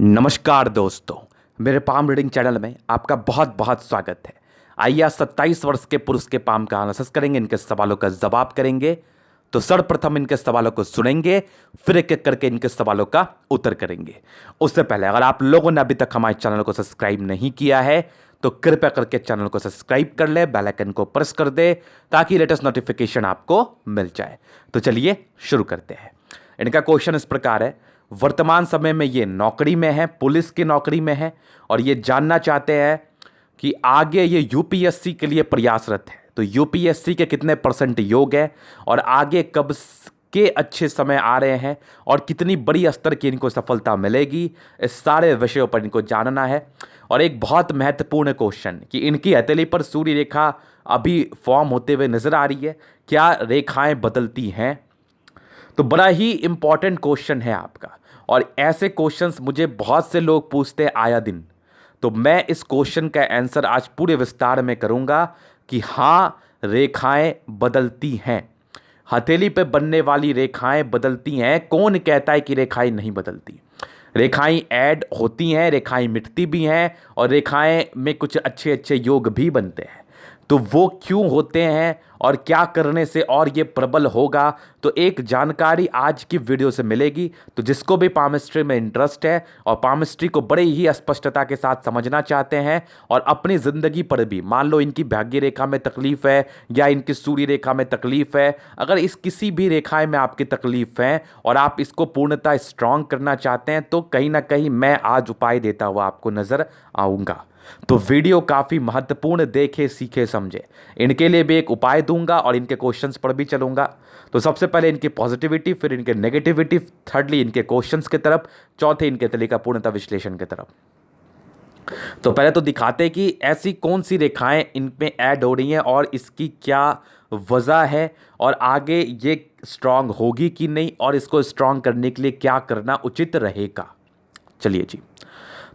नमस्कार दोस्तों, मेरे पाम रीडिंग चैनल में आपका बहुत बहुत स्वागत है। आइए आज 27 वर्ष के पुरुष के पाम का एनालिसिस करेंगे, इनके सवालों का जवाब करेंगे। तो सर्वप्रथम इनके सवालों को सुनेंगे, फिर एक एक करके इनके सवालों का उत्तर करेंगे। उससे पहले अगर आप लोगों ने अभी तक हमारे चैनल को सब्सक्राइब नहीं किया है तो कृपया करके चैनल को सब्सक्राइब कर ले, बेल आइकन को प्रेस कर दे ताकि लेटेस्ट नोटिफिकेशन आपको मिल जाए। तो चलिए शुरू करते हैं। इनका क्वेश्चन इस प्रकार है, वर्तमान समय में ये नौकरी में है, पुलिस की नौकरी में है और ये जानना चाहते हैं कि आगे ये यूपीएससी के लिए प्रयासरत है। तो यूपीएससी के कितने % योग है और आगे कब के अच्छे समय आ रहे हैं और कितनी बड़ी स्तर की इनको सफलता मिलेगी, इस सारे विषयों पर इनको जानना है। और एक बहुत महत्वपूर्ण क्वेश्चन कि इनकी हथेली पर सूर्य रेखा अभी फॉर्म होते हुए नजर आ रही है, क्या रेखाएं बदलती हैं? तो बड़ा ही इंपॉर्टेंट क्वेश्चन है आपका और ऐसे क्वेश्चंस मुझे बहुत से लोग पूछते हैं आया दिन। तो मैं इस क्वेश्चन का आंसर आज पूरे विस्तार में करूंगा कि हाँ, रेखाएं बदलती हैं। हथेली पे बनने वाली रेखाएं बदलती हैं। कौन कहता है कि रेखाएं नहीं बदलती? रेखाएं ऐड होती हैं, रेखाएं मिटती भी हैं और रेखाएं में कुछ अच्छे अच्छे योग भी बनते हैं। तो वो क्यों होते हैं और क्या करने से और ये प्रबल होगा, तो एक जानकारी आज की वीडियो से मिलेगी। तो जिसको भी पामिस्ट्री में इंटरेस्ट है और पामिस्ट्री को बड़े ही स्पष्टता के साथ समझना चाहते हैं और अपनी ज़िंदगी पर भी, मान लो इनकी भाग्य रेखा में तकलीफ है या इनकी सूर्य रेखा में तकलीफ है, अगर इस किसी भी रेखाएं में आपकी तकलीफ है और आप इसको पूर्णतः स्ट्रांग करना चाहते हैं, तो कहीं ना कहीं मैं आज उपाय देता हुआ आपको नजर आऊँगा। तो वीडियो काफ़ी महत्वपूर्ण, देखे सीखे समझे। इनके लिए भी एक उपाय दूंगा और इनके क्वेश्चंस पर भी चलूंगा। तो सबसे पहले इनकी पॉजिटिविटी, फिर इनके नेगेटिविटी, थर्डली इनके क्वेश्चंस की तरफ, चौथे इनके तरीका पूर्णतः विश्लेषण की तरफ। तो पहले तो दिखाते हैं कि ऐसी कौन सी रेखाएं इनमें ऐड हो रही हैं और इसकी क्या वजह है और आगे ये स्ट्रांग होगी कि नहीं और इसको स्ट्रांग करने के लिए क्या करना उचित रहेगा। चलिए जी,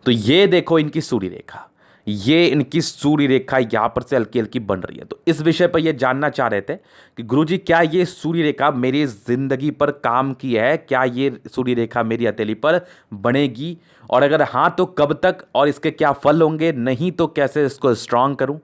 तो ये देखो इनकी सूर्य रेखा, ये इनकी सूर्य रेखा यहाँ पर से हल्की हल्की बन रही है। तो इस विषय पर ये जानना चाह रहे थे कि गुरुजी क्या ये सूर्य रेखा मेरी जिंदगी पर काम की है, क्या ये सूर्य रेखा मेरी हथेली पर बनेगी और अगर हाँ तो कब तक और इसके क्या फल होंगे, नहीं तो कैसे इसको स्ट्रांग करूं।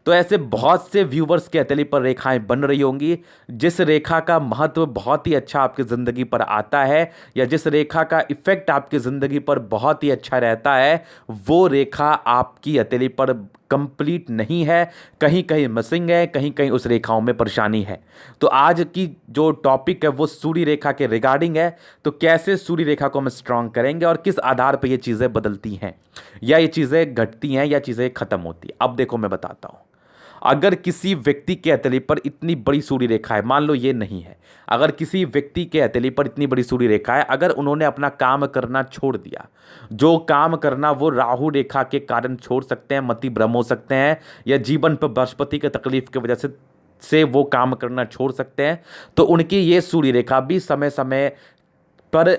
तो ऐसे बहुत से व्यूवर्स के हथेली पर रेखाएं बन रही होंगी। जिस रेखा का महत्व बहुत ही अच्छा आपकी ज़िंदगी पर आता है या जिस रेखा का इफेक्ट आपकी ज़िंदगी पर बहुत ही अच्छा रहता है, वो रेखा आपकी हथेली पर कंप्लीट नहीं है, कहीं कहीं मिसिंग है, कहीं कहीं उस रेखाओं में परेशानी है। तो आज की जो टॉपिक है वो सूर्य रेखा के रिगार्डिंग है। तो कैसे सूर्य रेखा को हम स्ट्रांग करेंगे और किस आधार पर ये चीज़ें बदलती हैं या ये चीज़ें घटती हैं या चीज़ें ख़त्म होती हैं। अब देखो मैं बताता हूँ। अगर किसी व्यक्ति के हथेली पर इतनी बड़ी सूर्य रेखा है, मान लो ये नहीं है, अगर किसी व्यक्ति के हथेली पर इतनी बड़ी सूर्य रेखा है, अगर उन्होंने अपना काम करना छोड़ दिया, जो काम करना वो राहु रेखा के कारण छोड़ सकते हैं, मति भ्रम हो सकते हैं या जीवन पर बृहस्पति की तकलीफ की वजह से वो काम करना छोड़ सकते हैं, तो उनकी ये सूर्य रेखा भी समय समय पर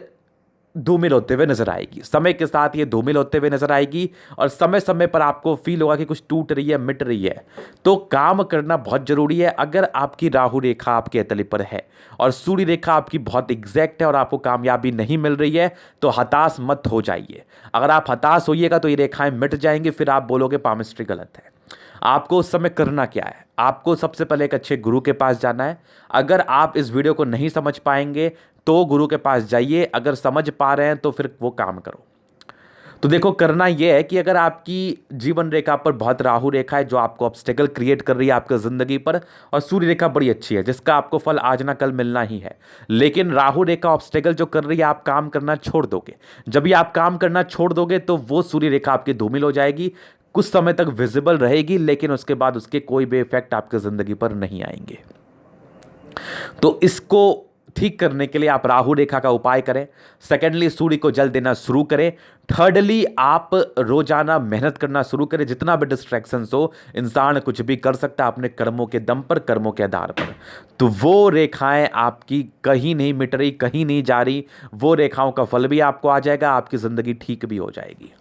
धूमिल होते हुए नजर आएगी। समय के साथ ये धूमिल होते हुए नजर आएगी और समय समय पर आपको फील होगा कि कुछ टूट रही है, मिट रही है। तो काम करना बहुत जरूरी है। अगर आपकी राहु रेखा आपके हथेली पर है और सूर्य रेखा आपकी बहुत एग्जैक्ट है और आपको कामयाबी नहीं मिल रही है, तो हताश मत हो जाइए। अगर आप हताश होइएगा तो ये रेखाएं मिट जाएंगी, फिर आप बोलोगे पामिस्ट्री गलत है। आपको उस समय करना क्या है? आपको सबसे पहले एक अच्छे गुरु के पास जाना है। अगर आप इस वीडियो को नहीं समझ पाएंगे तो गुरु के पास जाइए, अगर समझ पा रहे हैं तो फिर वो काम करो। तो देखो, करना यह है कि अगर आपकी जीवन रेखा पर बहुत राहु रेखा है जो आपको ऑब्स्टेकल क्रिएट कर रही है आपकी ज़िंदगी पर, और सूर्य रेखा बड़ी अच्छी है जिसका आपको फल आज ना कल मिलना ही है, लेकिन राहु रेखा ऑब्स्टेकल जो कर रही है, आप काम करना छोड़ दोगे। जब भी आप काम करना छोड़ दोगे तो वो सूर्य रेखा आपकी धूमिल हो जाएगी, कुछ समय तक विजिबल रहेगी, लेकिन उसके बाद उसके कोई भी इफेक्ट आपकी ज़िंदगी पर नहीं आएंगे। तो इसको ठीक करने के लिए आप राहु रेखा का उपाय करें। सेकेंडली, सूर्य को जल देना शुरू करें। थर्डली, आप रोजाना मेहनत करना शुरू करें। जितना भी डिस्ट्रैक्शंस हो, इंसान कुछ भी कर सकता है अपने कर्मों के दम पर, कर्मों के आधार पर। तो वो रेखाएं आपकी कहीं नहीं मिट रही, कहीं नहीं जा रही, वो रेखाओं का फल भी आपको आ जाएगा, आपकी जिंदगी ठीक भी हो जाएगी।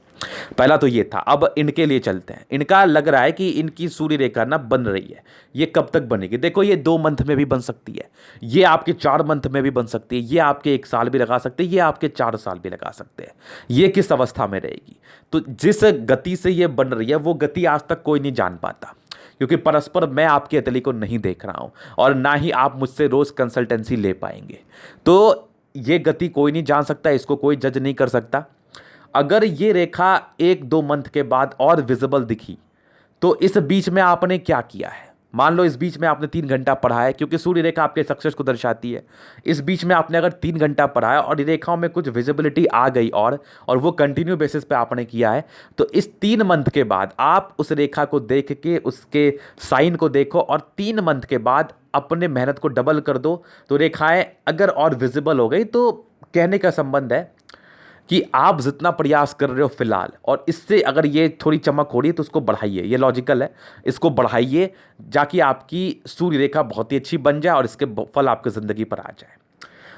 पहला तो ये था। अब इनके लिए चलते हैं। इनका लग रहा है कि इनकी सूर्य रेखा ना बन रही है। ये कब तक बनेगी? देखो, ये 2 मंथ में भी बन सकती है, ये आपके 4 मंथ में भी बन सकती है, ये आपके 1 साल भी लगा सकते हैं, ये आपके 4 साल भी लगा सकते हैं। ये किस अवस्था में रहेगी? तो जिस गति से ये बन रही है वो गति आज तक कोई नहीं जान पाता, क्योंकि परस्पर मैं आपके अतली को नहीं देख रहा हूं और ना ही आप मुझसे रोज कंसल्टेंसी ले पाएंगे। तो ये गति कोई नहीं जान सकता, इसको कोई जज नहीं कर सकता। अगर ये रेखा 1-2 मंथ के बाद और विजिबल दिखी तो इस बीच में आपने क्या किया है? मान लो इस बीच में आपने 3 घंटा पढ़ा है, क्योंकि सूर्य रेखा आपके सक्सेस को दर्शाती है। इस बीच में आपने अगर 3 घंटा पढ़ा है और रेखाओं में कुछ विजिबिलिटी आ गई और वो कंटिन्यू बेसिस पे आपने किया है, तो इस 3 मंथ के बाद आप उस रेखा को देख के उसके साइन को देखो और 3 मंथ के बाद अपने मेहनत को डबल कर दो। तो रेखाएं अगर और विजिबल हो गई तो कहने का संबंध है कि आप जितना प्रयास कर रहे हो फिलहाल, और इससे अगर ये थोड़ी चमक हो रही है तो उसको बढ़ाइए। ये लॉजिकल है, इसको बढ़ाइए जाकि आपकी सूर्य रेखा बहुत ही अच्छी बन जाए और इसके फल आपकी ज़िंदगी पर आ जाए।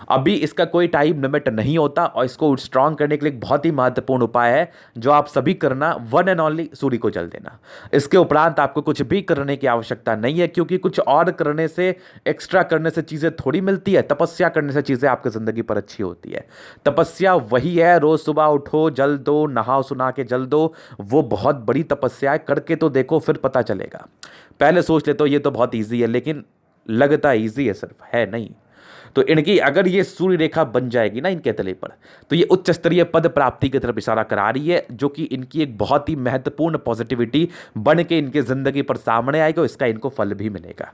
अभी इसका कोई टाइम लिमिट नहीं होता और इसको स्ट्रांग करने के लिए एक बहुत ही महत्वपूर्ण उपाय है जो आप सभी करना, वन एंड ओनली सूर्य को जल देना। इसके उपरांत आपको कुछ भी करने की आवश्यकता नहीं है, क्योंकि कुछ और करने से, एक्स्ट्रा करने से चीज़ें थोड़ी मिलती है। तपस्या करने से चीज़ें आपकी ज़िंदगी पर अच्छी होती है। तपस्या वही है, रोज़ सुबह उठो, जल दो, नहाओ सुना के जल दो। वो बहुत बड़ी तपस्या है, करके तो देखो फिर पता चलेगा। पहले सोच ले तो ये तो बहुत ईजी है, लेकिन लगता ईजी है, सिर्फ है नहीं। तो इनकी अगर ये सूर्य रेखा बन जाएगी ना इनके तले पर, तो ये उच्च स्तरीय पद प्राप्ति की तरफ इशारा करा रही है, जो कि इनकी एक बहुत ही महत्वपूर्ण पॉजिटिविटी बन के इनके जिंदगी पर सामने आएगा। इसका इनको फल भी मिलेगा।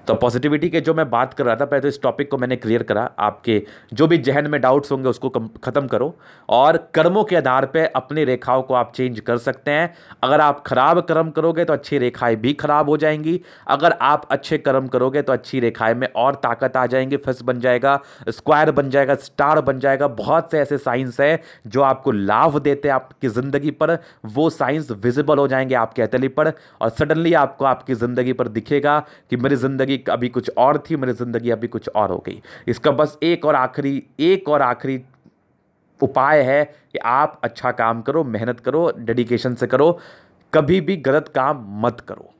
तो पॉजिटिविटी के जो मैं बात कर रहा था, पहले तो इस टॉपिक को मैंने क्लियर करा। आपके जो भी जहन में डाउट्स होंगे उसको खत्म करो और कर्मों के आधार पे अपनी रेखाओं को आप चेंज कर सकते हैं। अगर आप खराब कर्म करोगे तो अच्छी रेखाएं भी खराब हो जाएंगी, अगर आप अच्छे कर्म करोगे तो अच्छी रेखाएं में और ताकत आ जाएंगी, फिस बन जाएगा, स्क्वायर बन जाएगा, स्टार बन जाएगा। बहुत से ऐसे साइंस हैं जो आपको लाभ देते हैं आपकी ज़िंदगी पर। वो साइंस विजिबल हो जाएंगे आपके हथेली पर और सडनली आपको आपकी ज़िंदगी पर दिखेगा कि मेरी ज़िंदगी अभी कुछ और थी, मेरी जिंदगी अभी कुछ और हो गई। इसका बस एक और आखिरी उपाय है कि आप अच्छा काम करो, मेहनत करो, डेडिकेशन से करो, कभी भी गलत काम मत करो।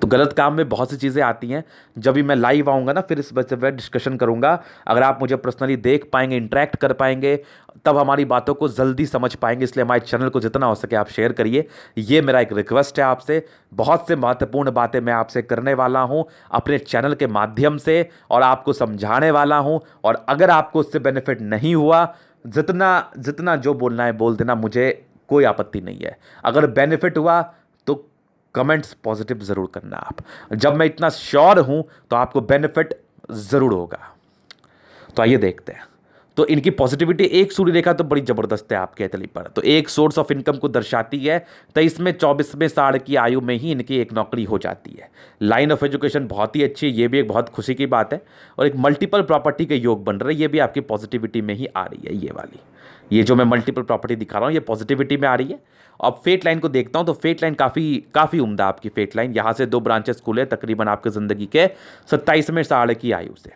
तो गलत काम में बहुत सी चीज़ें आती हैं। जब भी मैं लाइव आऊँगा ना, फिर इस वजह से डिस्कशन करूँगा। अगर आप मुझे पर्सनली देख पाएंगे, इंटरेक्ट कर पाएंगे, तब हमारी बातों को जल्दी समझ पाएंगे। इसलिए हमारे चैनल को जितना हो सके आप शेयर करिए। ये मेरा एक रिक्वेस्ट है आपसे। बहुत से महत्वपूर्ण बातें मैं आपसे करने वाला हूँ अपने चैनल के माध्यम से और आपको समझाने वाला हूँ। और अगर आपको उससे बेनिफिट नहीं हुआ, जितना जो बोलना है बोल देना, मुझे कोई आपत्ति नहीं है। अगर बेनिफिट हुआ तो कमेंट्स पॉजिटिव ज़रूर करना आप। जब मैं इतना श्योर हूं तो आपको बेनिफिट ज़रूर होगा। तो आइए देखते हैं। तो इनकी पॉजिटिविटी, एक सूर्य रेखा तो बड़ी ज़बरदस्त है आपके हथेली पर। तो एक सोर्स ऑफ इनकम को दर्शाती है। 23वें 24वें साल की आयु में ही इनकी एक नौकरी हो जाती है। लाइन ऑफ एजुकेशन बहुत ही अच्छी है, ये भी एक बहुत खुशी की बात है। और एक मल्टीपल प्रॉपर्टी के योग बन रहे हैं, ये भी आपकी पॉजिटिविटी में ही आ रही है। ये वाली, ये जो मैं मल्टीपल प्रॉपर्टी दिखा रहा हूँ, ये पॉजिटिविटी में आ रही है। अब फेट लाइन को देखता हूँ तो फेट लाइन काफ़ी उम्दा आपकी फेट लाइन। यहाँ से 2 ब्रांचेस खुले तकरीबन आपकी ज़िंदगी के 27वें साल की आयु से,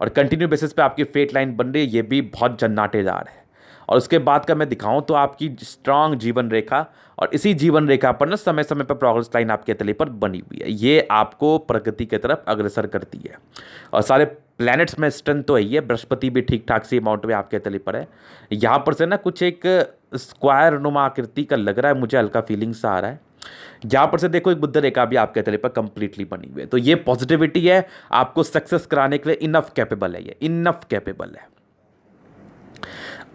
और कंटिन्यू बेसिस पे आपकी फेट लाइन बन रही है। ये भी बहुत जन्नाटेदार है। और उसके बाद का मैं दिखाऊं तो आपकी स्ट्रांग जीवन रेखा, और इसी जीवन रेखा पर ना समय समय पर प्रोग्रेस लाइन आपके तले पर बनी हुई है। ये आपको प्रगति की तरफ अग्रसर करती है। और सारे प्लैनेट्स में स्ट्रेंथ तो है ही है। बृहस्पति भी ठीक ठाक सी अमाउंट में आपके तले पर है। यहाँ पर से ना कुछ एक स्क्वायर नुमा आकृति का लग रहा है, मुझे हल्का फीलिंग सा आ रहा है। यहाँ पर से देखो एक बुद्ध रेखा भी आपके तले पर कंप्लीटली बनी हुई है। तो ये पॉजिटिविटी है, आपको सक्सेस कराने के लिए इनफ कैपेबल है, ये इनफ कैपेबल है।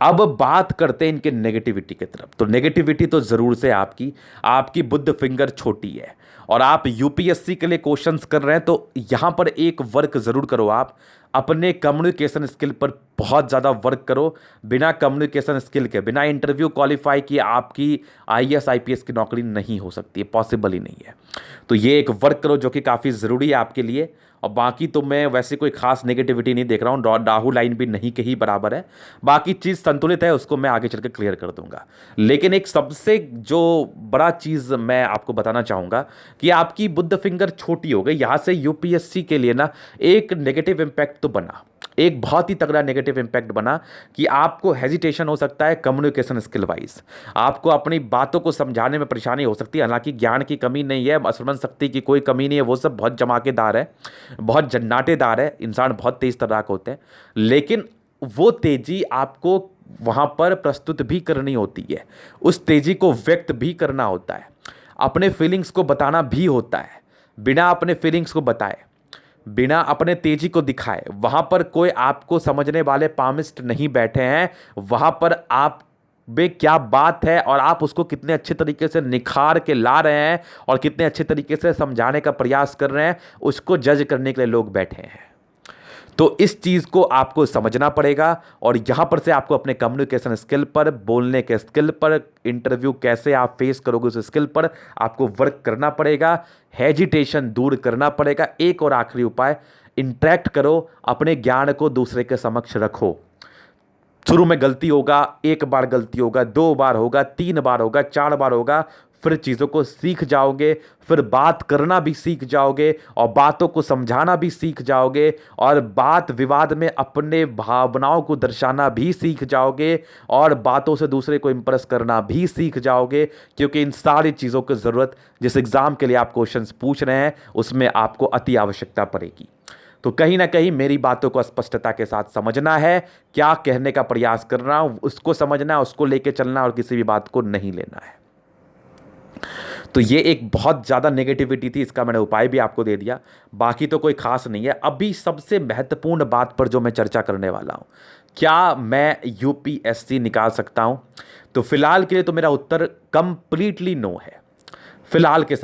अब बात करते हैं इनके नेगेटिविटी की तरफ। तो नेगेटिविटी तो जरूर से आपकी बुद्ध फिंगर छोटी है और आप यूपीएससी के लिए क्वेश्चंस कर रहे हैं, तो यहां पर एक वर्क जरूर करो। आप अपने कम्युनिकेशन स्किल पर बहुत ज़्यादा वर्क करो। बिना कम्युनिकेशन स्किल के, बिना इंटरव्यू क्वालिफाई किए आपकी आईएएस आईपीएस की नौकरी नहीं हो सकती है, पॉसिबल ही नहीं है। तो ये एक वर्क करो जो कि काफ़ी ज़रूरी है आपके लिए। और बाकी तो मैं वैसे कोई खास नेगेटिविटी नहीं देख रहा हूँ। राहु लाइन भी नहीं के ही बराबर है। बाकी चीज़ संतुलित है, उसको मैं आगे चल के क्लियर कर दूंगा। लेकिन एक सबसे जो बड़ा चीज़ मैं आपको बताना चाहूँगा कि आपकी बुद्ध फिंगर छोटी हो गई। यहाँ से यूपीएससी के लिए ना एक नेगेटिव इम्पैक्ट तो बना। एक बहुत ही तगड़ा नेगेटिव इम्पैक्ट बना कि आपको हेजिटेशन हो सकता है कम्युनिकेशन स्किल वाइज, आपको अपनी बातों को समझाने में परेशानी हो सकती है। हालांकि ज्ञान की कमी नहीं है, स्मरण शक्ति की कोई कमी नहीं है, वो सब बहुत जमाकेदार है, बहुत जन्नाटेदार है, इंसान बहुत तेज तर्राक होते हैं, लेकिन वो तेजी आपको वहाँ पर प्रस्तुत भी करनी होती है, उस तेजी को व्यक्त भी करना होता है, अपने फीलिंग्स को बताना भी होता है। बिना अपने फीलिंग्स को बताए, बिना अपने तेजी को दिखाए, वहां पर कोई आपको समझने वाले पामिस्ट नहीं बैठे हैं। वहां पर आप बे क्या बात है और आप उसको कितने अच्छे तरीके से निखार के ला रहे हैं और कितने अच्छे तरीके से समझाने का प्रयास कर रहे हैं, उसको जज करने के लिए लोग बैठे हैं। तो इस चीज़ को आपको समझना पड़ेगा और यहाँ पर से आपको अपने कम्युनिकेशन स्किल पर, बोलने के स्किल पर, इंटरव्यू कैसे आप फेस करोगे उस स्किल पर आपको वर्क करना पड़ेगा, हेजिटेशन दूर करना पड़ेगा। एक और आखिरी उपाय, इंटरेक्ट करो, अपने ज्ञान को दूसरे के समक्ष रखो। शुरू में गलती होगा, एक बार गलती होगा, 2 बार होगा, 3 बार होगा, 4 बार होगा, फिर चीज़ों को सीख जाओगे, फिर बात करना भी सीख जाओगे और बातों को समझाना भी सीख जाओगे और बात विवाद में अपने भावनाओं को दर्शाना भी सीख जाओगे और बातों से दूसरे को इंप्रेस करना भी सीख जाओगे। क्योंकि इन सारी चीज़ों की ज़रूरत जिस एग्ज़ाम के लिए आप क्वेश्चंस पूछ रहे हैं उसमें आपको अति आवश्यकता पड़ेगी। तो कहीं ना कहीं मेरी बातों को स्पष्टता के साथ समझना है, क्या कहने का प्रयास कर रहा हूं उसको समझना है, उसको लेके चलना और किसी भी बात को नहीं लेना है। तो ये एक बहुत ज़्यादा नेगेटिविटी थी, इसका मैंने उपाय भी आपको दे दिया, बाकी तो कोई खास नहीं है। अभी सबसे महत्वपूर्ण बात पर जो मैं चर्चा करने वाला हूं, क्या मैं यूपीएससी निकाल सकता हूं? तो फिलहाल के लिए तो मेरा उत्तर कंप्लीटली नो है। फिलहाल के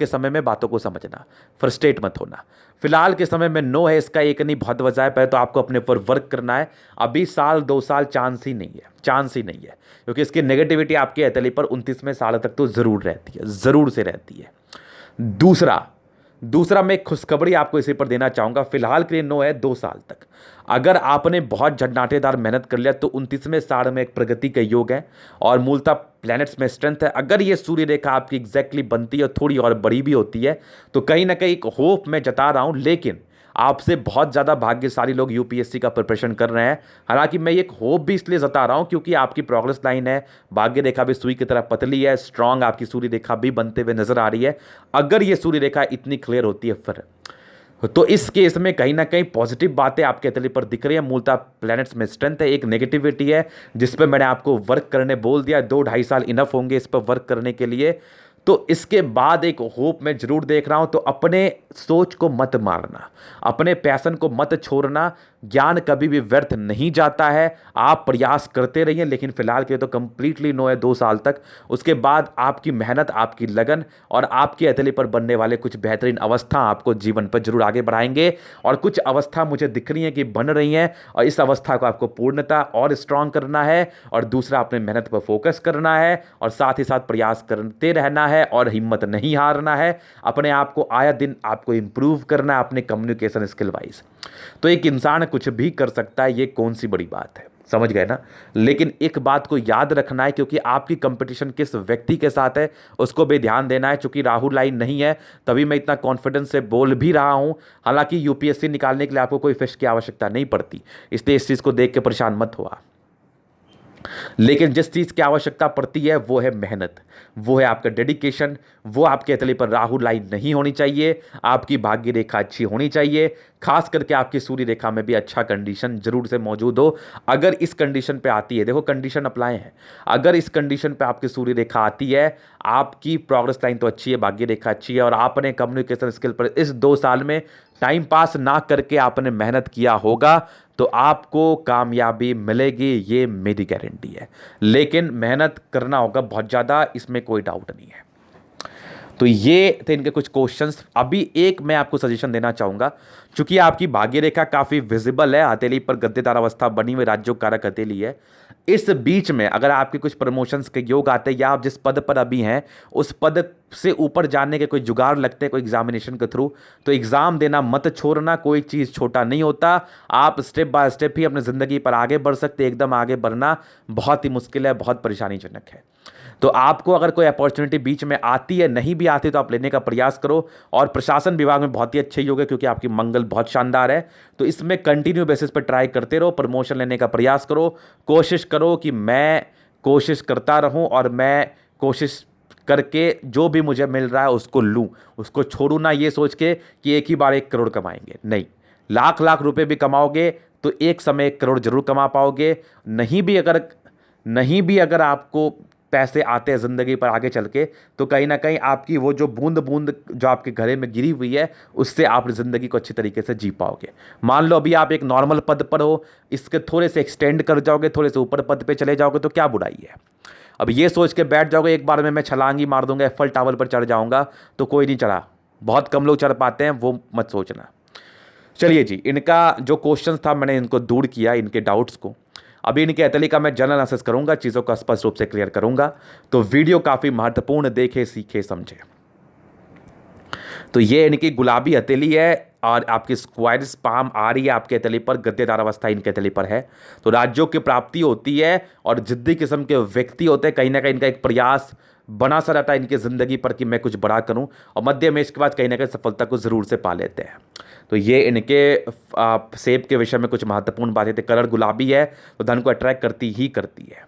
समय में बातों को समझना, फ्रस्ट्रेट मत होना। फिलहाल के समय में नो है, इसका एक नहीं बहुत वजह है। पहले तो आपको अपने ऊपर वर्क करना है। अभी साल 2 साल चांस ही नहीं है, क्योंकि इसकी नेगेटिविटी आपके हथेली पर 29वें साल तक तो जरूर रहती है, जरूर से रहती है। दूसरा मैं एक खुशखबरी आपको इसी पर देना चाहूंगा। फिलहाल के लिए नो है 2 साल तक। अगर आपने बहुत झन्नाटेदार मेहनत कर लिया तो 29वें साल में एक प्रगति का योग है और मूलतः प्लैनेट्स में स्ट्रेंथ है। अगर ये सूर्य रेखा आपकी एग्जैक्टली बनती है, थोड़ी और बड़ी भी होती है, तो कहीं ना कहीं एक होप मैं जता रहा हूं। लेकिन आपसे बहुत ज़्यादा भाग्यशाली लोग यूपीएससी का प्रिपरेशन कर रहे हैं। हालांकि मैं एक होप भी इसलिए जता रहा हूं क्योंकि आपकी प्रोग्रेस लाइन है, भाग्य रेखा भी सुई की तरह पतली है, स्ट्रांग आपकी सूर्य रेखा भी बनते हुए नजर आ रही है। अगर ये सूर्य रेखा इतनी क्लियर होती है फिर तो इस केस में कहीं ना कहीं पॉजिटिव बातें आपके तले पर दिख रही है। मूलतः प्लैनेट्स में स्ट्रेंथ है, एक नेगेटिविटी है जिस पर मैंने आपको वर्क करने बोल दिया। 2-2.5 साल इनफ होंगे इस पर वर्क करने के लिए। तो इसके बाद एक होप मैं जरूर देख रहा हूं। तो अपने सोच को मत मारना, अपने पैशन को मत छोड़ना। ज्ञान कभी भी व्यर्थ नहीं जाता है, आप प्रयास करते रहिए। लेकिन फिलहाल के लिए तो कंप्लीटली नो है 2 साल तक। उसके बाद आपकी मेहनत, आपकी लगन और आपके हथेली पर बनने वाले कुछ बेहतरीन अवस्था आपको जीवन पर जरूर आगे बढ़ाएंगे। और कुछ अवस्था मुझे दिख रही है कि बन रही हैं और इस अवस्था को आपको पूर्णता और स्ट्रांग करना है और दूसरा अपने मेहनत पर फोकस करना है और साथ ही साथ प्रयास करते रहना है और हिम्मत नहीं हारना है। अपने आप को आया दिन आपको इंप्रूव करना है अपने कम्युनिकेशन स्किल वाइज। तो एक इंसान कुछ भी कर सकता है, ये कौन सी बड़ी बात है, समझ गए ना। लेकिन एक बात को याद रखना है, क्योंकि आपकी कंपटीशन किस व्यक्ति के साथ है उसको भी ध्यान देना है। चूंकि राहुल लाइन नहीं है तभी मैं इतना कॉन्फिडेंस से बोल भी रहा हूं। हालांकि यूपीएससी निकालने के लिए आपको कोई फिश की आवश्यकता नहीं पड़ती, इसलिए इस चीज को देख के परेशान मत हुआ। लेकिन जिस चीज़ की आवश्यकता पड़ती है वो है मेहनत, वो है आपका डेडिकेशन। वो आपके हथेली पर राहु लाइन नहीं होनी चाहिए, आपकी भाग्य रेखा अच्छी होनी चाहिए। खास करके आपकी सूर्य रेखा में भी अच्छा कंडीशन जरूर से मौजूद हो। अगर इस कंडीशन पे आती है, देखो कंडीशन अप्लाई है, अगर इस कंडीशन पे आपकी सूर्य रेखा आती है, आपकी प्रोग्रेस लाइन तो अच्छी है, भाग्य रेखा अच्छी है और आपने कम्युनिकेशन स्किल पर इस 2 साल में टाइम पास ना करके आपने मेहनत किया होगा तो आपको कामयाबी मिलेगी, ये मेरी गारंटी है। लेकिन मेहनत करना होगा बहुत ज़्यादा, इसमें कोई डाउट नहीं है। तो ये थे इनके कुछ क्वेश्चंस। अभी एक मैं आपको सजेशन देना चाहूँगा, चूंकि आपकी भाग्य रेखा काफ़ी विजिबल है, हथेली पर गद्देदार अवस्था बनी हुई, राज्यों कारक हथेली है। इस बीच में अगर आपके कुछ प्रमोशंस के योग आते हैं या आप जिस पद पर अभी हैं उस पद से ऊपर जाने के कोई जुगाड़ लगते हैं कोई एग्जामिनेशन के थ्रू, तो एग्ज़ाम देना मत छोड़ना। कोई चीज़ छोटा नहीं होता। आप स्टेप बाय स्टेप ही अपनी ज़िंदगी पर आगे बढ़ सकते। एकदम आगे बढ़ना बहुत ही मुश्किल है, बहुत परेशानीजनक है। तो आपको अगर कोई अपॉर्चुनिटी बीच में आती है, नहीं भी आती, तो आप लेने का प्रयास करो। और प्रशासन विभाग में बहुत ही अच्छे योग है क्योंकि आपकी मंगल बहुत शानदार है। तो इसमें कंटिन्यू बेसिस पर ट्राई करते रहो, प्रमोशन लेने का प्रयास करो। कोशिश करो कि मैं कोशिश करता रहूं और मैं कोशिश करके जो भी मुझे मिल रहा है उसको लूं, उसको छोड़ूं ना ये सोच के कि एक ही बार 1 करोड़ कमाएंगे। नहीं, लाख लाख रुपए भी कमाओगे तो एक समय 1 करोड़ जरूर कमा पाओगे। नहीं भी अगर आपको पैसे आते हैं ज़िंदगी पर आगे चल के, तो कहीं ना कहीं आपकी वो जो बूंद बूंद जो आपके घड़े में गिरी हुई है उससे आप ज़िंदगी को अच्छी तरीके से जी पाओगे। मान लो अभी आप एक नॉर्मल पद पर हो, इसके थोड़े से एक्सटेंड कर जाओगे, थोड़े से ऊपर पद पे चले जाओगे तो क्या बुराई है। अब ये सोच के बैठ जाओगे एक बार में मैं छलांग ही मार दूंगा, एफल टावर पर चढ़ जाऊंगा, तो कोई नहीं चढ़ा, बहुत कम लोग चढ़ पाते हैं, वो मत सोचना। चलिए जी, इनका जो क्वेश्चन था मैंने इनको दूर किया, इनके डाउट्स को। अभी इनके एथली का मैं जनरल एनालिसिस करूंगा, चीज़ों को स्पष्ट रूप से क्लियर करूंगा। तो वीडियो काफ़ी महत्वपूर्ण, देखे सीखे समझे। तो ये इनकी गुलाबी हथेली है और आपकी स्क्वायर्स पाम आ रही है आपके हथेली पर, गद्देदार अवस्था इनके हथेली पर है। तो राज्यों की प्राप्ति होती है और जिद्दी किस्म के व्यक्ति होते हैं। कहीं ना कहीं इनका एक प्रयास बना सा रहता है इनकी ज़िंदगी पर कि मैं कुछ बड़ा करूं, और मध्य में इसके बाद कहीं ना कहीं सफलता को ज़रूर से पा लेते हैं। तो ये इनके सेब के विषय में कुछ महत्वपूर्ण बातें थे। कलर गुलाबी है तो धन को अट्रैक्ट करती ही करती है।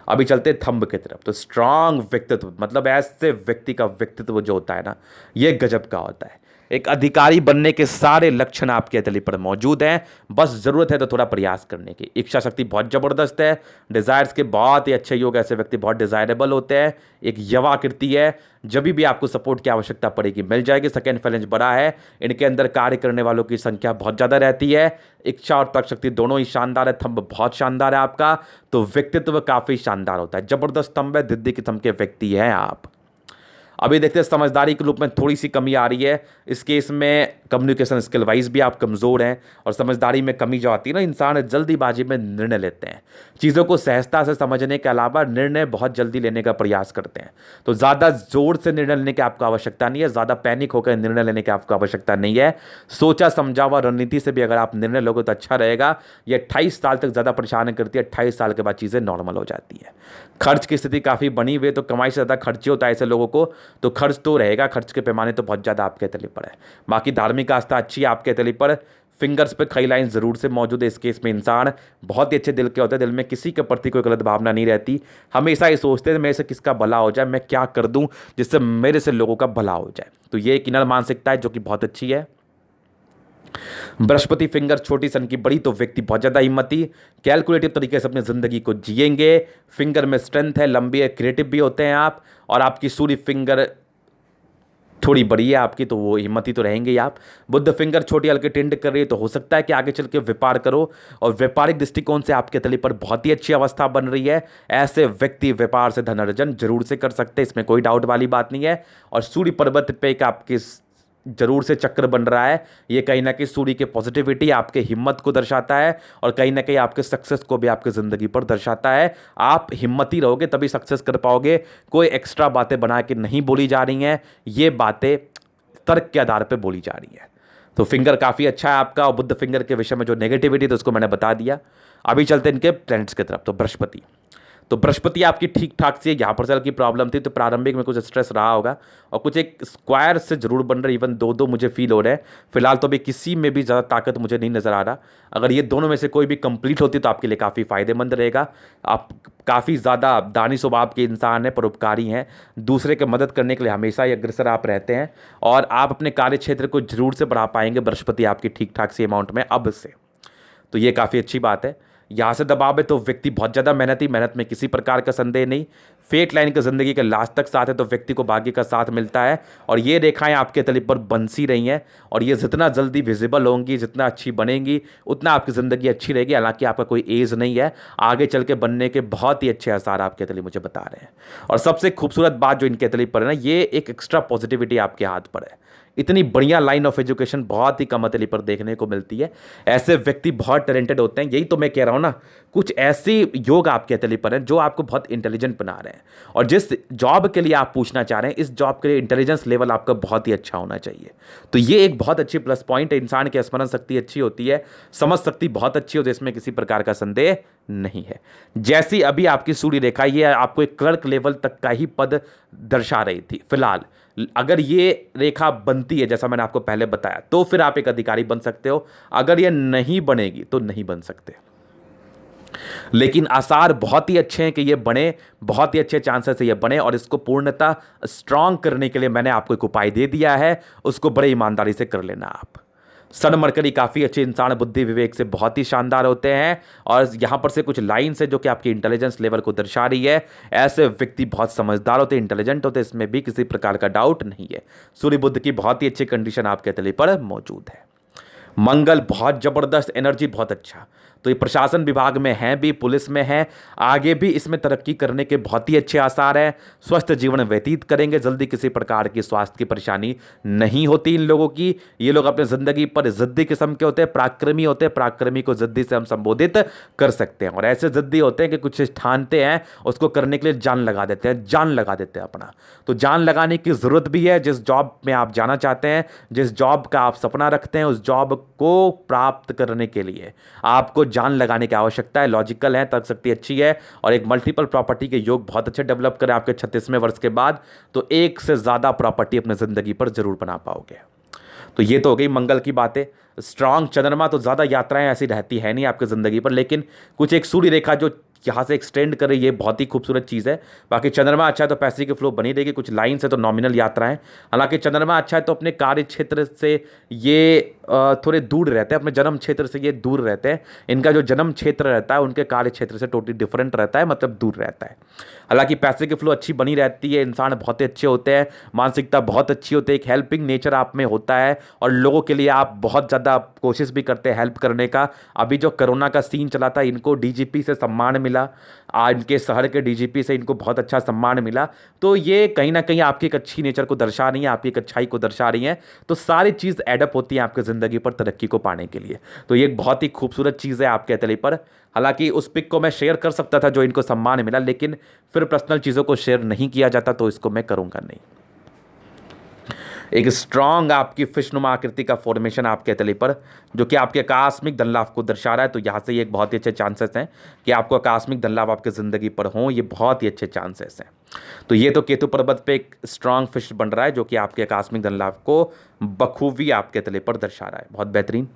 अभी चलते हैं थंब की तरफ। तो स्ट्रांग व्यक्तित्व, मतलब ऐसे व्यक्ति का व्यक्तित्व जो होता है ना, ये गजब का होता है। एक अधिकारी बनने के सारे लक्षण आपके हथेली पर मौजूद हैं, बस जरूरत है तो थोड़ा प्रयास करने की। इच्छा शक्ति बहुत जबरदस्त है, डिजायर्स के बहुत ही अच्छे योग, ऐसे व्यक्ति बहुत डिजायरेबल होते हैं। एक यवा आकृति है, जब भी आपको सपोर्ट की आवश्यकता पड़ेगी मिल जाएगी। सेकेंड फैलेंज बड़ा है, इनके अंदर कार्य करने वालों की संख्या बहुत ज़्यादा रहती है। इच्छा और तर्क शक्ति दोनों ही शानदार है, थंब बहुत शानदार है आपका। तो व्यक्तित्व काफ़ी शानदार होता है, जबरदस्त थंब है, दिद्दी किस्म के व्यक्ति हैं आप। अभी देखते हैं समझदारी के रूप में थोड़ी सी कमी आ रही है इस केस में। कम्युनिकेशन स्किल वाइज भी आप कमज़ोर हैं, और समझदारी में कमी जो आती है ना, इंसान जल्दीबाजी में निर्णय लेते हैं। चीज़ों को सहजता से समझने के अलावा निर्णय बहुत जल्दी लेने का प्रयास करते हैं। तो ज़्यादा जोर से निर्णय लेने की आपको आवश्यकता नहीं है, ज़्यादा पैनिक होकर निर्णय लेने की आपको आवश्यकता नहीं है। सोचा समझा हुआ रणनीति से भी अगर आप निर्णय लोगे तो अच्छा रहेगा। ये 28 साल तक ज़्यादा परेशान करती है, 28 साल के बाद चीज़ें नॉर्मल हो जाती है। खर्च की स्थिति काफ़ी बनी हुई है, तो कमाई से ज़्यादा खर्च होता है ऐसे लोगों को, तो खर्च तो रहेगा, खर्च के पैमाने तो बहुत ज़्यादा आपके तले पर है। बाकी धार्मिक आस्था अच्छी है आपके तले पर। फिंगर्स पे कई लाइन ज़रूर से मौजूद है। इस केस में इंसान बहुत ही अच्छे दिल के होते हैं, दिल में किसी के प्रति कोई गलत भावना नहीं रहती। हमेशा ये सोचते हैं मेरे से किसका भला हो जाए, मैं क्या कर दूं जिससे मेरे से लोगों का भला हो जाए। तो ये एक इनर मानसिकता है जो कि बहुत अच्छी है। बृहस्पति फिंगर छोटी सन की बड़ी, तो व्यक्ति बहुत ज़्यादा हिम्मती, कैलकुलेटिव तरीके से अपनी ज़िंदगी को जिएंगे। फिंगर में स्ट्रेंथ है, लंबी है, क्रिएटिव भी होते हैं आप। और आपकी सूर्य फिंगर थोड़ी बड़ी है आपकी, तो वो हिम्मती तो रहेंगे ही आप। बुद्ध फिंगर छोटी हल्की टिंड कर रही है, तो हो सकता है कि आगे चल के व्यापार करो, और व्यापारिक दृष्टिकोण से आपके तले पर बहुत ही अच्छी अवस्था बन रही है। ऐसे व्यक्ति व्यापार से धन अर्जन जरूर से कर सकते हैं, इसमें कोई डाउट वाली बात नहीं है। और सूर्य पर्वत पे एक आपके जरूर से चक्र बन रहा है, ये कहीं ना कहीं सूर्य के पॉजिटिविटी, आपके हिम्मत को दर्शाता है, और कहीं ना कहीं आपके सक्सेस को भी आपके ज़िंदगी पर दर्शाता है। आप हिम्मती रहोगे तभी सक्सेस कर पाओगे। कोई एक्स्ट्रा बातें बना के नहीं बोली जा रही हैं, ये बातें तर्क के आधार पर बोली जा रही हैं। तो फिंगर काफ़ी अच्छा है आपका। और बुद्ध फिंगर के विषय में जो नेगेटिविटी थी उसको मैंने बता दिया। अभी चलते हैं इनके प्लैनेट्स की तरफ। तो बृहस्पति, तो बृहस्पति आपकी ठीक ठाक सी है। यहाँ पर की प्रॉब्लम थी, तो प्रारंभिक में कुछ स्ट्रेस रहा होगा, और कुछ एक स्क्वायर से जरूर बन रहा है। इवन दो मुझे फील हो रहे हैं फिलहाल। तो अभी किसी में भी ज़्यादा ताकत मुझे नहीं नज़र आ रहा। अगर ये दोनों में से कोई भी कंप्लीट होती तो आपके लिए काफ़ी फायदेमंद रहेगा। आप काफ़ी ज़्यादा दानी स्वभाव के इंसान हैं, परोपकारी हैं, दूसरे की मदद करने के लिए हमेशा ही अग्रसर आप रहते हैं, और आप अपने कार्य क्षेत्र को जरूर से बढ़ा पाएंगे बृहस्पति आपकी ठीक ठाक सी अमाउंट में अब से। तो ये काफ़ी अच्छी बात है। यहाँ से दबाव है तो व्यक्ति बहुत ज़्यादा मेहनती, मेहनत में किसी प्रकार का संदेह नहीं। फेट लाइन का ज़िंदगी के लास्ट तक साथ है, तो व्यक्ति को भाग्य का साथ मिलता है। और ये रेखाएं आपके तले पर बंसी रही हैं, और ये जितना जल्दी विजिबल होंगी, जितना अच्छी बनेंगी, उतना आपकी ज़िंदगी अच्छी रहेगी। हालांकि आपका कोई एज नहीं है, आगे चल के बनने के बहुत ही अच्छे आसार आपके तले मुझे बता रहे हैं। और सबसे खूबसूरत बात जो इनके तले पर है ना, ये एक एक्स्ट्रा पॉजिटिविटी आपके हाथ पर है। इतनी बढ़िया लाइन ऑफ एजुकेशन बहुत ही कम हथेली पर देखने को मिलती है। ऐसे व्यक्ति बहुत टैलेंटेड होते हैं। यही तो मैं कह रहा हूँ ना, कुछ ऐसे योग आपके हथेली पर हैं जो आपको बहुत इंटेलिजेंट बना रहे हैं। और जिस जॉब के लिए आप पूछना चाह रहे हैं, इस जॉब के लिए इंटेलिजेंस लेवल आपका बहुत ही अच्छा होना चाहिए। तो ये एक बहुत अच्छी प्लस पॉइंट है। इंसान की स्मरण शक्ति अच्छी होती है, समझ शक्ति बहुत अच्छी होती है, इसमें किसी प्रकार का संदेह नहीं है। जैसी अभी आपकी सूर्य रेखा, ये आपको एक क्लर्क लेवल तक का ही पद दर्शा रही थी फिलहाल। अगर ये रेखा बनती है जैसा मैंने आपको पहले बताया, तो फिर आप एक अधिकारी बन सकते हो। अगर ये नहीं बनेगी तो नहीं बन सकते। लेकिन आसार बहुत ही अच्छे हैं कि ये बने, बहुत ही अच्छे चांसेस है ये बने। और इसको पूर्णतः स्ट्रांग करने के लिए मैंने आपको एक उपाय दे दिया है, उसको बड़े ईमानदारी से कर लेना आप। सन मरकरी काफ़ी अच्छे इंसान, बुद्धि विवेक से बहुत ही शानदार होते हैं। और यहाँ पर से कुछ लाइन्स है जो कि आपकी इंटेलिजेंस लेवल को दर्शा रही है। ऐसे व्यक्ति बहुत समझदार होते हैं, इंटेलिजेंट होते हैं, इसमें भी किसी प्रकार का डाउट नहीं है। सूर्य बुध की बहुत ही अच्छी कंडीशन आपके तले पर मौजूद है। मंगल बहुत जबरदस्त, एनर्जी बहुत अच्छा। तो ये प्रशासन विभाग में है भी, पुलिस में है, आगे भी इसमें तरक्की करने के बहुत ही अच्छे आसार हैं। स्वस्थ जीवन व्यतीत करेंगे, जल्दी किसी प्रकार की स्वास्थ्य की परेशानी नहीं होती इन लोगों की। ये लोग अपने जिंदगी पर जिद्दी किस्म के होते हैं, पराक्रमी होते हैं। पराक्रमी को जिद्दी से हम संबोधित कर सकते हैं। और ऐसे जिद्दी होते हैं कि कुछ ठानते हैं, उसको करने के लिए जान लगा देते हैं, जान लगा देते हैं अपना। तो जान लगाने की जरूरत भी है। जिस जॉब में आप जाना चाहते हैं, जिस जॉब का आप सपना रखते हैं, उस जॉब को प्राप्त करने के लिए आपको जान लगाने की आवश्यकता है। लॉजिकल है, तर्क शक्ति अच्छी है, और एक मल्टीपल प्रॉपर्टी के योग बहुत अच्छे डेवलप करें आपके 36वें वर्ष के बाद, तो एक से ज़्यादा प्रॉपर्टी अपने ज़िंदगी पर जरूर बना पाओगे। तो ये तो हो गई मंगल की बातें। स्ट्रांग चंद्रमा, तो ज़्यादा यात्राएं ऐसी रहती है नहीं आपकी ज़िंदगी पर, लेकिन कुछ एक सूर्य रेखा जो यहाँ से एक्सटेंड कर रही है, बहुत ही खूबसूरत चीज़ है। बाकी चंद्रमा अच्छा है तो पैसे की फ्लो बनी रहेगी। कुछ लाइन से तो नॉमिनल यात्राएं, हालांकि चंद्रमा अच्छा है तो अपने कार्य क्षेत्र से ये थोड़े दूर रहते हैं, अपने जन्म क्षेत्र से ये दूर रहते हैं। इनका जो जन्म क्षेत्र रहता है उनके कार्य क्षेत्र से टोटली डिफरेंट रहता है, मतलब दूर रहता है। हालांकि पैसे की फ्लो अच्छी बनी रहती है, इंसान बहुत ही अच्छे होते हैं, मानसिकता बहुत अच्छी होती है, एक हेल्पिंग नेचर आप में होता है, और लोगों के लिए आप बहुत ज़्यादा कोशिश भी करते हैं हेल्प करने का। अभी जो कोरोना का सीन चला था, इनको डीजीपी से सम्मान मिला, इनके शहर के डीजीपी से इनको बहुत अच्छा सम्मान मिला। तो ये कहीं ना कहीं आपकी एक अच्छी नेचर को दर्शा रही है, आपकी एक अच्छाई को दर्शा रही है। तो सारी चीज़ एडअप होती है आपकी ज़िंदगी पर तरक्की को पाने के लिए। तो ये एक बहुत ही खूबसूरत चीज़ है आपके हथेली पर। हालांकि उस पिक को मैं शेयर कर सकता था जो इनको सम्मान मिला, लेकिन फिर पर्सनल चीज़ों को शेयर नहीं किया जाता, तो इसको मैं करूँगा नहीं। एक स्ट्रांग आपकी फिशनुमा आकृति का फॉर्मेशन आपके हथेली पर, जो कि आपके आकस्मिक धन लाभ को दर्शा रहा है। तो यहाँ से ये एक बहुत ही अच्छे चांसेस हैं कि आपको आकस्मिक धन लाभ आपकी ज़िंदगी पर हों, ये बहुत ही अच्छे चांसेस हैं। तो ये तो केतु पर्वत पे एक स्ट्रांग फिश बन रहा है, जो कि आपके आकस्मिक धन लाभ को बखूबी आपके हथेली पर दर्शा रहा है। बहुत बेहतरीन।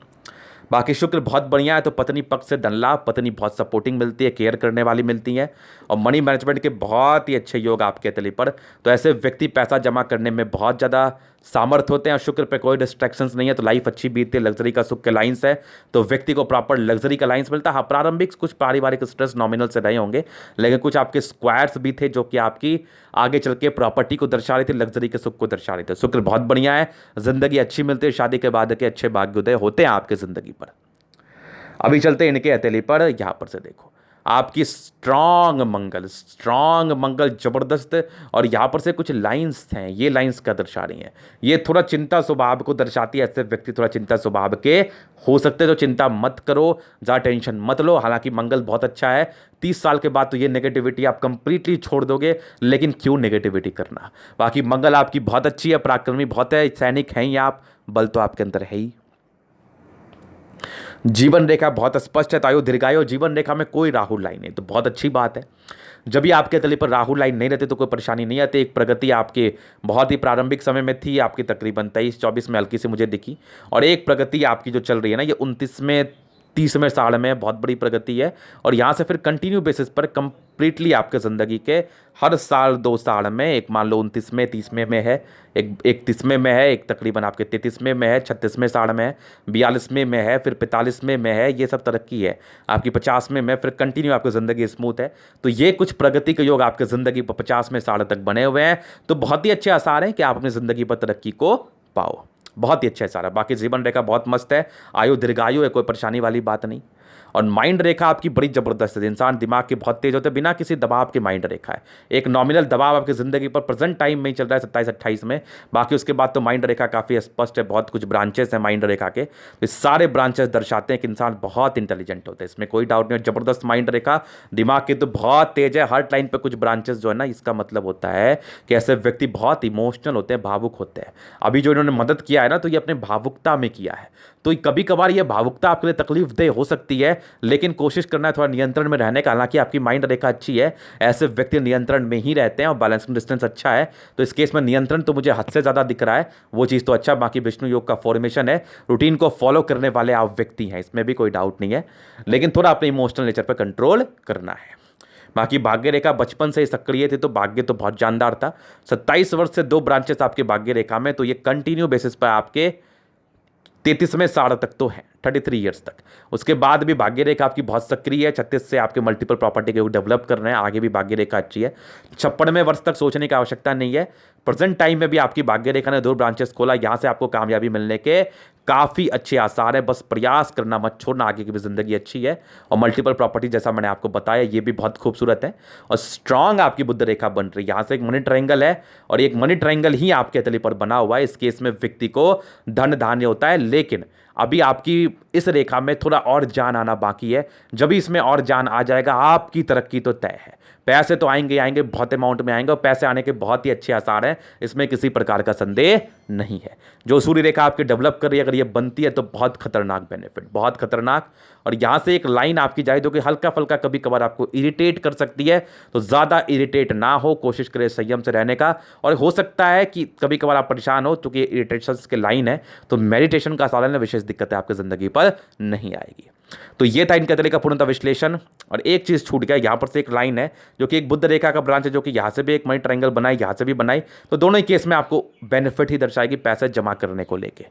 बाकी शुक्र बहुत बढ़िया है, तो पत्नी पक्ष से धन लाभ, पत्नी बहुत सपोर्टिंग मिलती है, केयर करने वाली मिलती है, और मनी मैनेजमेंट के बहुत ही अच्छे योग आपके तले पर। तो ऐसे व्यक्ति पैसा जमा करने में बहुत ज़्यादा सामर्थ्य होते हैं, और शुक्र पे कोई डिस्ट्रैक्शंस नहीं है, तो लाइफ अच्छी बीतती है। लग्जरी का सुख के लाइन्स है, तो व्यक्ति को प्रॉपर लग्जरी का लाइन्स मिलता है। हाँ, प्रारंभिक कुछ पारिवारिक स्ट्रेस नॉमिनल से रहे होंगे, लेकिन कुछ आपके स्क्वायर्स भी थे जो कि आपकी आगे चल के प्रॉपर्टी को दर्शा रहे थे, लग्जरी के सुख को दर्शा रहे थे। शुक्र बहुत बढ़िया है, जिंदगी अच्छी मिलती है, शादी के बाद के अच्छे भाग्योदय होते हैं आपके जिंदगी पर। अभी चलते हैं इनके हथेली पर, यहां पर से देखो आपकी स्ट्रांग मंगल जबरदस्त। और यहां पर से कुछ लाइंस हैं, ये लाइंस क्या दर्शा रही हैं, ये थोड़ा चिंता स्वभाव को दर्शाती है। ऐसे व्यक्ति थोड़ा चिंता स्वभाव के हो सकते हैं, तो चिंता मत करो, ज़्यादा टेंशन मत लो। हालांकि मंगल बहुत अच्छा है, 30 साल के बाद तो ये नेगेटिविटी आप कंप्लीटली छोड़ दोगे, लेकिन क्यों नेगेटिविटी करना। बाकी मंगल आपकी बहुत अच्छी है, पराक्रमी बहुत है, सैनिक हैं ही आप, बल तो आपके अंदर है ही। जीवन रेखा बहुत स्पष्ट है, तायु दीर्घायु। जीवन रेखा में कोई राहु लाइन नहीं, तो बहुत अच्छी बात है। जब भी आपके तले पर राहु लाइन नहीं रहती तो कोई परेशानी नहीं आती। एक प्रगति आपके बहुत ही प्रारंभिक समय में थी, आपकी तकरीबन 23-24 में हल्की से मुझे दिखी, और एक प्रगति आपकी जो चल रही है ना, ये 29वें 30वें साल में बहुत बड़ी प्रगति है। और यहाँ से फिर कंटिन्यू बेसिस पर कंप्लीटली आपके ज़िंदगी के हर साल 2 साल में, एक मान लो 29वें 30वें में है, एक 31वें में है, एक तकरीबन आपके 33वें में है, 36वें साल में है, 42वें में है, फिर 45वें में है, ये सब तरक्की है आपकी। 50वें में फिर कंटिन्यू आपकी ज़िंदगी स्मूथ है। तो ये कुछ प्रगति के योग आपके ज़िंदगी पर 50वें साल तक बने हुए हैं। तो बहुत ही अच्छे आसार हैं कि आप अपनी ज़िंदगी पर तरक्की को पाओ, बहुत ही अच्छा है सारा। बाकी जीवन रेखा बहुत मस्त है, आयु दीर्घायु है, कोई परेशानी वाली बात नहीं। और माइंड रेखा आपकी बड़ी जबरदस्त है, इंसान दिमाग के बहुत तेज होते हैं, बिना किसी दबाव के माइंड रेखा है, एक नॉमिनल दबाव आपकी जिंदगी पर प्रेजेंट टाइम में ही चल रहा है 27-28 में। बाकी उसके बाद तो माइंड रेखा काफी स्पष्ट है, बहुत कुछ ब्रांचेस हैं माइंड रेखा के, तो सारे ब्रांचेस दर्शाते हैं कि इंसान बहुत इंटेलिजेंट होते हैं, इसमें कोई डाउट नहीं है। जबरदस्त माइंड रेखा, दिमाग की तो बहुत तेज है, हर लाइन पे कुछ ब्रांचेस जो है ना, इसका मतलब होता है कि ऐसे व्यक्ति बहुत इमोशनल होते हैं, भावुक होते हैं। अभी जो इन्होंने मदद किया है ना, तो ये अपने भावुकता में किया है, तो कभी कभार ये भावुकता आपके लिए तकलीफ दे हो सकती है, लेकिन कोशिश करना है थोड़ा नियंत्रण में रहने का। हालांकि आपकी माइंड रेखा अच्छी है, ऐसे व्यक्ति नियंत्रण में ही रहते हैं और बैलेंसिंग डिस्टेंस अच्छा है, तो इस केस में नियंत्रण तो मुझे हद से ज़्यादा दिख रहा है, वो चीज़ तो अच्छा। बाकी विष्णु योग का फॉर्मेशन है, रूटीन को फॉलो करने वाले आप व्यक्ति हैं, इसमें भी कोई डाउट नहीं है, लेकिन थोड़ा अपने इमोशनल नेचर पर कंट्रोल करना है। बाकी भाग्य रेखा बचपन से ही सक्रिय थी, तो भाग्य तो बहुत जानदार था। 27 वर्ष से 2 ब्रांचेस आपके भाग्य रेखा में, तो ये कंटिन्यू बेसिस पर आपके 33वें साल तक तो है, 33 ईयर्स तक। उसके बाद भी भाग्य रेखा आपकी बहुत सक्रिय है, 36 से आपके मल्टीपल प्रॉपर्टी के डेवलप कर रहे हैं, आगे भी भाग्य रेखा अच्छी है। 56वें वर्ष तक सोचने की आवश्यकता नहीं है, प्रेजेंट टाइम में भी आपकी भाग्य रेखा ने 2 ब्रांचेस खोला, यहां से आपको कामयाबी मिलने के काफ़ी अच्छे आसार है, बस प्रयास करना मत छोड़ना, आगे की भी जिंदगी अच्छी है। और मल्टीपल प्रॉपर्टी जैसा मैंने आपको बताया, ये भी बहुत खूबसूरत है और स्ट्रांग आपकी बुध रेखा बन रही है। यहाँ से एक मनी ट्रायंगल है और एक मनी ट्रायंगल ही आपके तली पर बना हुआ है, इस केस में व्यक्ति को धन धान्य होता है, लेकिन अभी आपकी इस रेखा में थोड़ा और जान आना बाकी है। जब भी इसमें और जान आ जाएगा, आपकी तरक्की तो तय है। पैसे तो आएंगे आएंगे, बहुत अमाउंट में आएंगे और पैसे आने के बहुत ही अच्छे आसार हैं, इसमें किसी प्रकार का संदेह नहीं है। जो सूर्य रेखा आपकी डेवलप कर रही है, अगर ये बनती है तो बहुत खतरनाक बेनिफिट, बहुत खतरनाक। और यहाँ से एक लाइन आपकी जाए जो कि हल्का फल्का कभी कभार आपको इरिटेट कर सकती है, तो ज़्यादा इरिटेट ना हो, कोशिश करें संयम से रहने का। और हो सकता है कि कभी कभार आप परेशान हो, क्योंकि इरिटेशन की लाइन है, तो मेडिटेशन का सालन विशेष दिक्कत है आपकी ज़िंदगी पर नहीं आएगी। तो ये था इनके तरीके का पूर्णतः विश्लेषण। और एक चीज़ छूट गया, यहाँ पर से एक लाइन है जो कि एक बुध रेखा का ब्रांच है, जो कि यहाँ से भी एक मनी ट्रायंगल बनाई, यहाँ से भी बनाई, तो दोनों ही केस में आपको बेनिफिट ही दर्शाएगी पैसे जमा करने को लेके।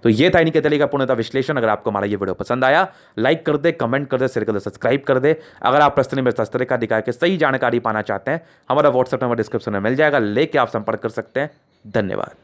तो ये था इनके तरीके का पूर्णतः विश्लेषण। अगर आपको हमारा ये वीडियो पसंद आया, लाइक कर दे, कमेंट कर दे, शेयर कर दे, सब्सक्राइब कर दे। अगर आप प्रश्न में शास्त्र का दिखा के सही जानकारी पाना चाहते हैं, हमारा व्हाट्सएप नंबर डिस्क्रिप्शन में मिल जाएगा, लेके आप संपर्क कर सकते हैं। धन्यवाद।